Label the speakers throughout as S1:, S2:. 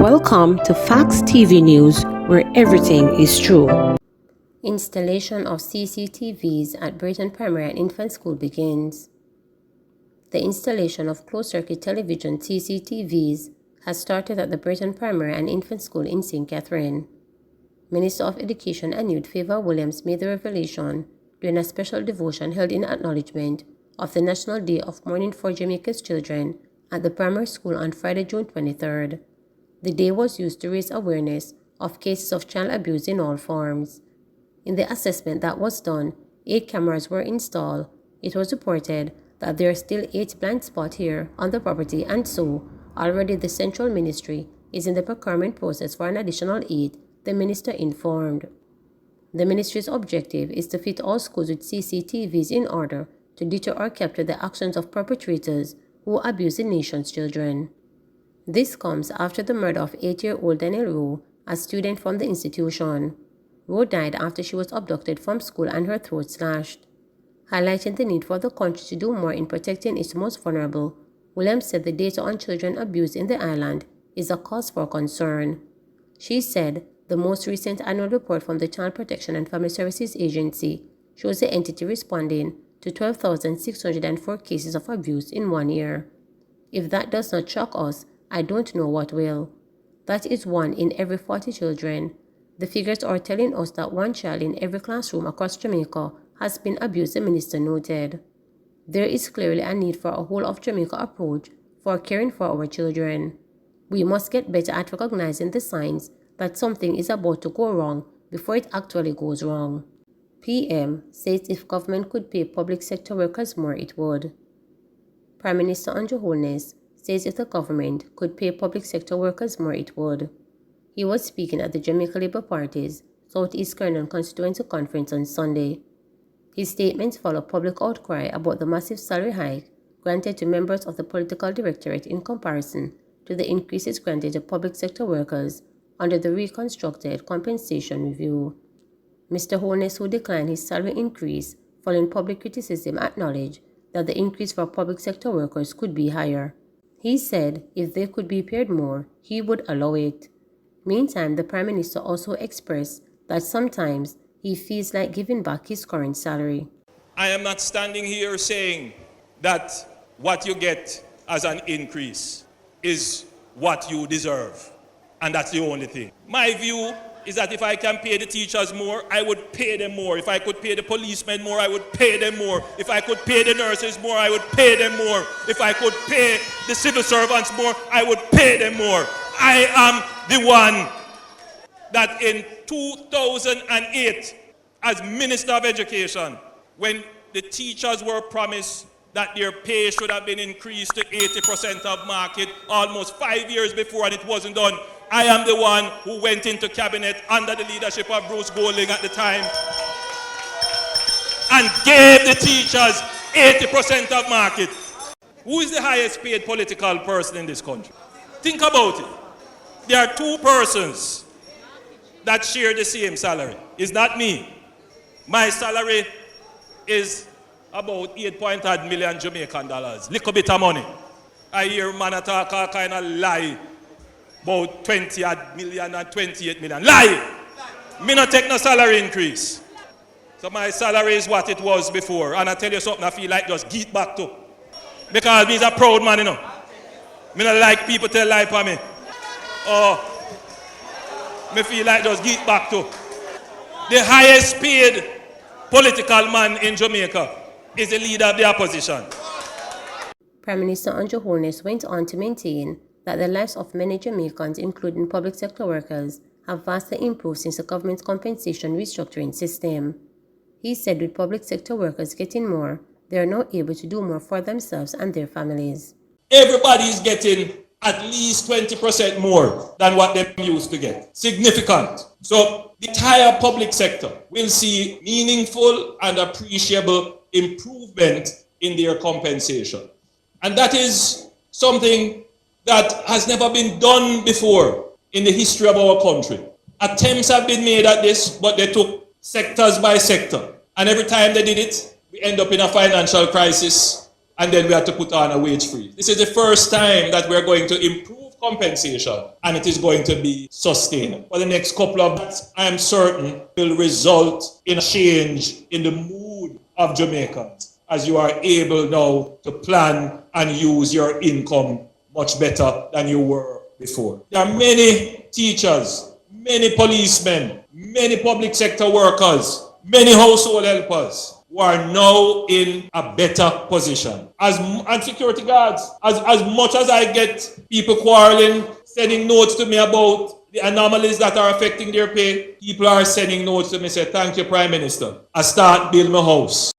S1: Welcome to Facts TV News, where everything is true.
S2: Installation of CCTVs at Brayton Primary and Infant School begins. The installation of closed-circuit television CCTVs has started at the Brayton Primary and Infant School in St. Catherine. Minister of Education and Youth Favor Williams made the revelation during a special devotion held in acknowledgement of the National Day of Mourning for Jamaica's Children at the primary school on Friday, June 23rd. The day was used to raise awareness of cases of child abuse in all forms. In the assessment that was done, 8 cameras were installed. It was reported that there are still 8 blind spots here on the property, and so already the Central Ministry is in the procurement process for an additional 8, the minister informed. The ministry's objective is to fit all schools with CCTVs in order to deter or capture the actions of perpetrators who abuse the nation's children. This comes after the murder of 8-year-old Danielle Rowe, a student from the institution. Rowe died after she was abducted from school and her throat slashed. Highlighting the need for the country to do more in protecting its most vulnerable, Williams said the data on children abused in the island is a cause for concern. She said the most recent annual report from the Child Protection and Family Services Agency shows the entity responding to 12,604 cases of abuse in 1 year. If that does not shock us, I don't know what will. That is 1 in every 40 children. The figures are telling us that 1 child in every classroom across Jamaica has been abused, the minister noted. There is clearly a need for a whole of Jamaica approach for caring for our children. We must get better at recognizing the signs that something is about to go wrong before it actually goes wrong. PM says if government could pay public sector workers more, it would. Prime Minister Andrew Holness says if the government could pay public sector workers more, it would. He was speaking at the Jamaica Labour Party's Southeast Kernan Constituency Conference on Sunday. His statements follow public outcry about the massive salary hike granted to members of the political directorate in comparison to the increases granted to public sector workers under the reconstructed compensation review. Mr. Holness, who declined his salary increase following public criticism, acknowledged that the increase for public sector workers could be higher. He said if they could be paid more, he would allow it. Meantime, the Prime Minister also expressed that sometimes he feels like giving back his current salary.
S3: I am not standing here saying that what you get as an increase is what you deserve, and that's the only thing. My view is that if I can pay the teachers more, I would pay them more. If I could pay the policemen more, I would pay them more. If I could pay the nurses more, I would pay them more. If I could pay the civil servants more, I would pay them more. I am the one that in 2008, as Minister of Education, when the teachers were promised that their pay should have been increased to 80% of market almost 5 years before, and it wasn't done, I am the one who went into cabinet under the leadership of Bruce Golding at the time and gave the teachers 80% of market. Who is the highest paid political person in this country? Think about it. There are 2 persons that share the same salary. It's not me. My salary is about 8.8 million Jamaican dollars. Little bit of money. I hear man talk all kind of lie about 20 million and 28 million. Lie! Me not take no salary increase. So my salary is what it was before. And I tell you something, I feel like just get back to. Because me's a proud man, you know. Me not like people tell lie for me. Me feel like just get back to. The highest paid political man in Jamaica is the leader of the opposition.
S2: Prime Minister Andrew Holness went on to maintain that the lives of many Jamaicans, including public sector workers, have vastly improved since the government's compensation restructuring system. He said with public sector workers getting more, they are now able to do more for themselves and their families.
S3: Everybody is getting at least 20% more than what they used to get. Significant. So the entire public sector will see meaningful and appreciable improvement in their compensation. And that is something that has never been done before in the history of our country. Attempts have been made at this, but they took sectors by sector. And every time they did it, we end up in a financial crisis, and then we had to put on a wage freeze. This is the first time that we're going to improve compensation, and it is going to be sustained. For the next couple of months, I am certain will result in a change in the mood of Jamaicans as you are able now to plan and use your income much better than you were before. There are many teachers, many policemen, many public sector workers, many household helpers who are now in a better position. And security guards, as much as I get people quarreling, sending notes to me about the anomalies that are affecting their pay, people are sending notes to me say, thank you, Prime Minister. I start building my house.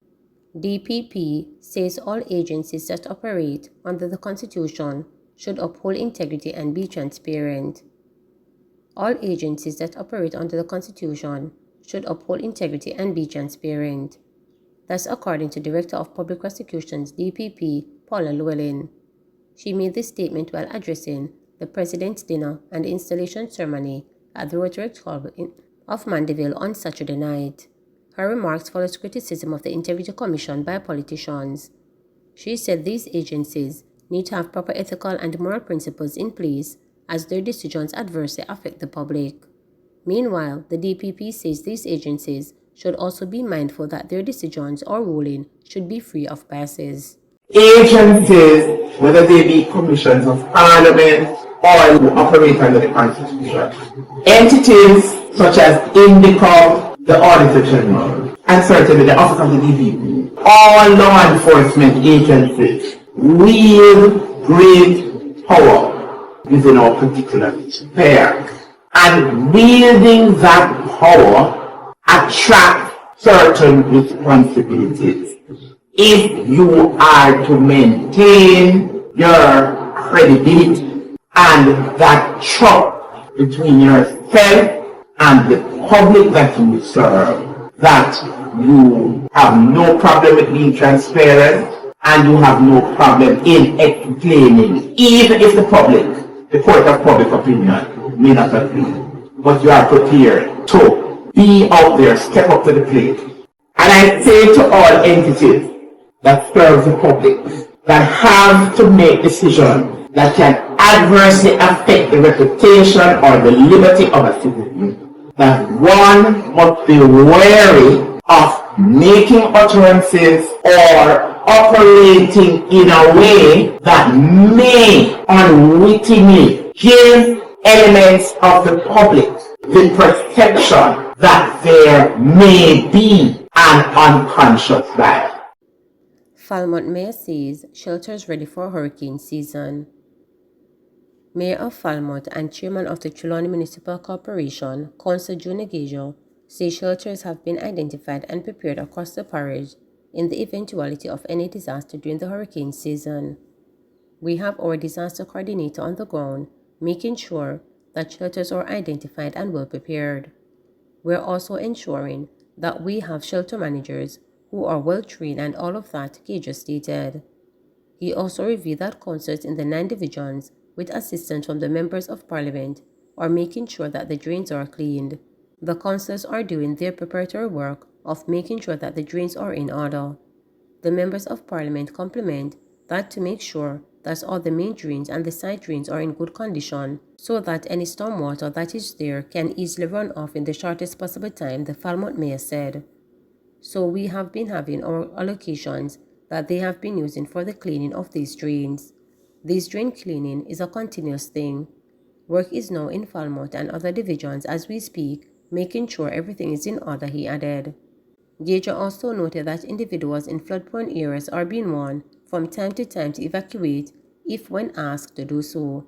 S2: DPP says all agencies that operate under the Constitution should uphold integrity and be transparent. All agencies that operate under the Constitution should uphold integrity and be transparent. That's according to Director of Public Prosecutions DPP, Paula Llewellyn. She made this statement while addressing the President's dinner and the installation ceremony at the Rotary Club of Mandeville on Saturday night. Her remarks followed criticism of the Integrity Commission by politicians. She said these agencies need to have proper ethical and moral principles in place as their decisions adversely affect the public. Meanwhile, the DPP says these agencies should also be mindful that their decisions or ruling should be free of biases.
S4: Agencies, whether they be commissions of parliament or who operate under the Constitution, entities such as INDICOM, the Auditor General, and certainly the Office of the DPP, all law enforcement agencies wield great power within our particular sphere. And wielding that power attracts certain responsibilities. If you are to maintain your credibility and that trust between yourself and the public that you serve, that you have no problem with being transparent and you have no problem in explaining, even if the public, the court of public opinion, may not agree, but you are prepared to be out there, step up to the plate. And I say to all entities that serve the public, that have to make decisions that can adversely affect the reputation or the liberty of a citizen, that one must be wary of making utterances or operating in a way that may unwittingly give elements of the public the perception that there may be an unconscious bias.
S2: Falmouth Mayor says shelters ready for hurricane season. Mayor of Falmouth and Chairman of the Trelawney Municipal Corporation, Councillor June Gajo, say shelters have been identified and prepared across the parish in the eventuality of any disaster during the hurricane season. We have our disaster coordinator on the ground, making sure that shelters are identified and well prepared. We're also ensuring that we have shelter managers who are well trained and all of that, Gajo stated. He also revealed that councillors in the 9 divisions, with assistance from the members of parliament, are making sure that the drains are cleaned. The councillors are doing their preparatory work of making sure that the drains are in order. The members of parliament complement that to make sure that all the main drains and the side drains are in good condition so that any storm water that is there can easily run off in the shortest possible time, the Falmouth Mayor said. So we have been having our allocations that they have been using for the cleaning of these drains. This drain cleaning is a continuous thing. Work is now in Falmouth and other divisions as we speak, making sure everything is in order, he added. Gajo also noted that individuals in flood-prone areas are being warned from time to time to evacuate if when asked to do so.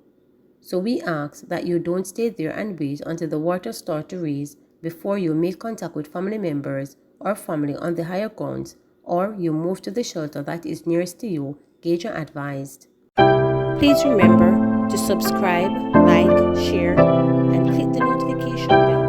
S2: So we ask that you don't stay there and wait until the water starts to rise before you make contact with family members or family on the higher grounds, or you move to the shelter that is nearest to you, Gajo advised.
S1: Please remember to subscribe, like, share, and click the notification bell.